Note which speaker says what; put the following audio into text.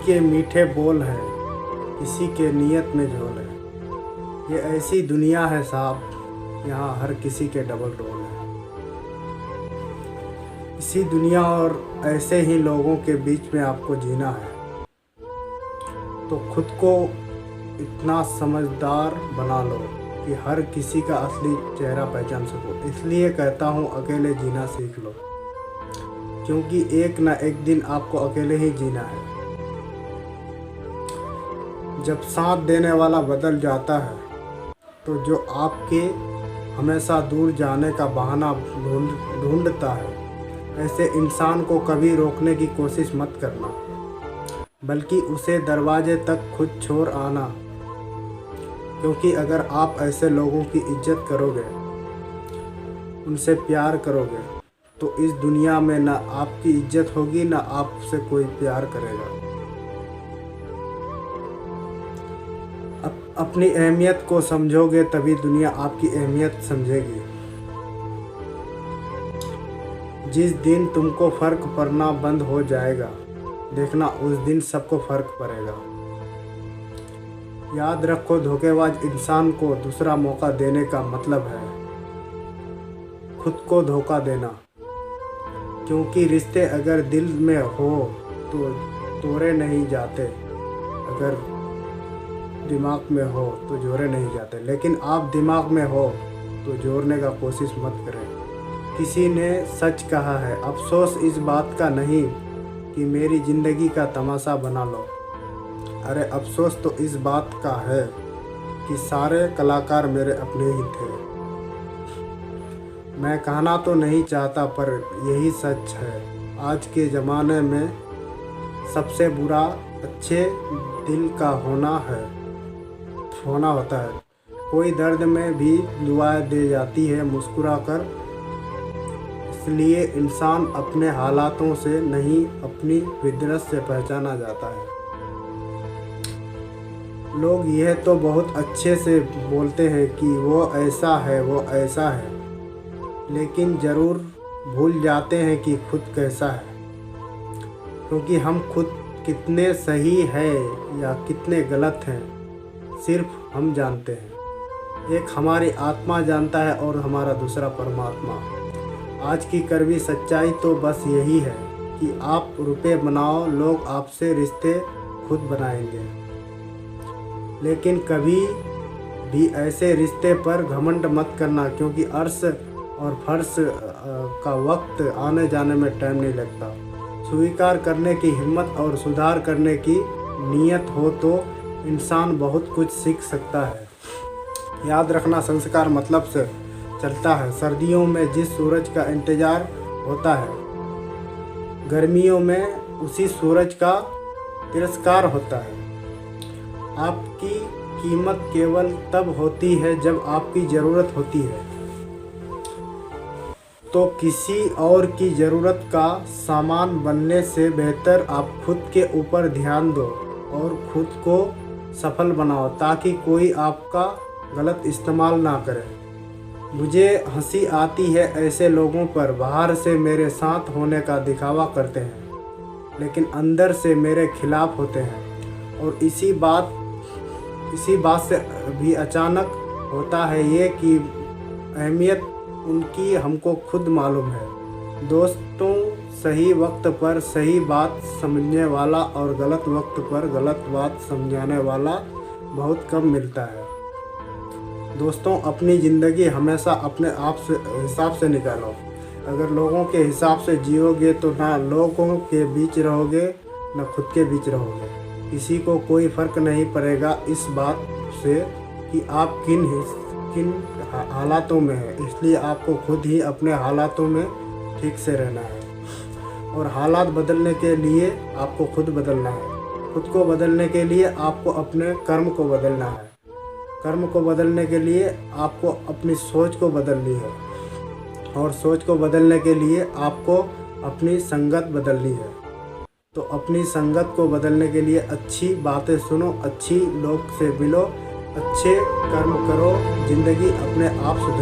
Speaker 1: के मीठे बोल हैं, किसी के नीयत में झोल है। ये ऐसी दुनिया है साहब, यहाँ हर किसी के डबल रोल है। इसी दुनिया और ऐसे ही लोगों के बीच में आपको जीना है, तो खुद को इतना समझदार बना लो कि हर किसी का असली चेहरा पहचान सको। इसलिए कहता हूँ अकेले जीना सीख लो, क्योंकि एक ना एक दिन आपको अकेले ही जीना है। जब साथ देने वाला बदल जाता है, तो जो आपके हमेशा दूर जाने का बहाना ढूंढता है, ऐसे इंसान को कभी रोकने की कोशिश मत करना, बल्कि उसे दरवाजे तक खुद छोड़ आना। क्योंकि अगर आप ऐसे लोगों की इज्जत करोगे, उनसे प्यार करोगे, तो इस दुनिया में ना आपकी इज्जत होगी, ना आपसे कोई प्यार करेगा। अपनी अहमियत को समझोगे तभी दुनिया आपकी अहमियत समझेगी। जिस दिन तुमको फर्क पड़ना बंद हो जाएगा, देखना उस दिन सबको फर्क पड़ेगा। याद रखो, धोखेबाज इंसान को दूसरा मौका देने का मतलब है खुद को धोखा देना। क्योंकि रिश्ते अगर दिल में हो तो तोड़े नहीं जाते, अगर दिमाग में हो तो जोड़े नहीं जाते। लेकिन आप दिमाग में हो तो जोड़ने का कोशिश मत करें। किसी ने सच कहा है, अफसोस इस बात का नहीं कि मेरी ज़िंदगी का तमाशा बना लो। अरे अफसोस तो इस बात का है कि सारे कलाकार मेरे अपने ही थे। मैं कहना तो नहीं चाहता, पर यही सच है। आज के ज़माने में सबसे बुरा अच्छे दिल का होना होता है। कोई दर्द में भी दुआएं दे जाती है मुस्कुरा कर। इसलिए इंसान अपने हालातों से नहीं, अपनी फितरत से पहचाना जाता है। लोग यह तो बहुत अच्छे से बोलते हैं कि वो ऐसा है, वो ऐसा है, लेकिन ज़रूर भूल जाते हैं कि खुद कैसा है। क्योंकि हम खुद कितने सही हैं या कितने गलत हैं, सिर्फ हम जानते हैं। एक हमारी आत्मा जानता है और हमारा दूसरा परमात्मा। आज की कड़वी सच्चाई तो बस यही है कि आप रुपए बनाओ, लोग आपसे रिश्ते खुद बनाएंगे। लेकिन कभी भी ऐसे रिश्ते पर घमंड मत करना, क्योंकि अर्श और फर्श का वक्त आने जाने में टाइम नहीं लगता। स्वीकार करने की हिम्मत और सुधार करने की नीयत हो तो इंसान बहुत कुछ सीख सकता है। याद रखना, संस्कार मतलब से चलता है। सर्दियों में जिस सूरज का इंतज़ार होता है, गर्मियों में उसी सूरज का तिरस्कार होता है। आपकी कीमत केवल तब होती है जब आपकी ज़रूरत होती है। तो किसी और की ज़रूरत का सामान बनने से बेहतर आप खुद के ऊपर ध्यान दो और खुद को सफल बनाओ, ताकि कोई आपका गलत इस्तेमाल ना करे। मुझे हंसी आती है ऐसे लोगों पर, बाहर से मेरे साथ होने का दिखावा करते हैं, लेकिन अंदर से मेरे खिलाफ होते हैं। और इसी बात से भी अचानक होता है ये कि अहमियत उनकी हमको खुद मालूम है। दोस्तों, सही वक्त पर सही बात समझने वाला और गलत वक्त पर गलत बात समझाने वाला बहुत कम मिलता है। दोस्तों, अपनी ज़िंदगी हमेशा अपने आप से हिसाब से निकालो। अगर लोगों के हिसाब से जियोगे तो ना लोगों के बीच रहोगे, ना खुद के बीच रहोगे। किसी को कोई फ़र्क नहीं पड़ेगा इस बात से कि आप किन हालातों में हैं। इसलिए आपको खुद ही अपने हालातों में ठीक से रहना है। और हालात बदलने के लिए आपको खुद बदलना है। खुद को बदलने के लिए आपको अपने कर्म को बदलना है। कर्म को बदलने के लिए आपको अपनी सोच को बदलनी है। और सोच को बदलने के लिए आपको अपनी संगत बदलनी है। तो अपनी संगत को बदलने के लिए अच्छी बातें सुनो, अच्छी लोग से मिलो, अच्छे कर्म करो, ज़िंदगी अपने आप सुधर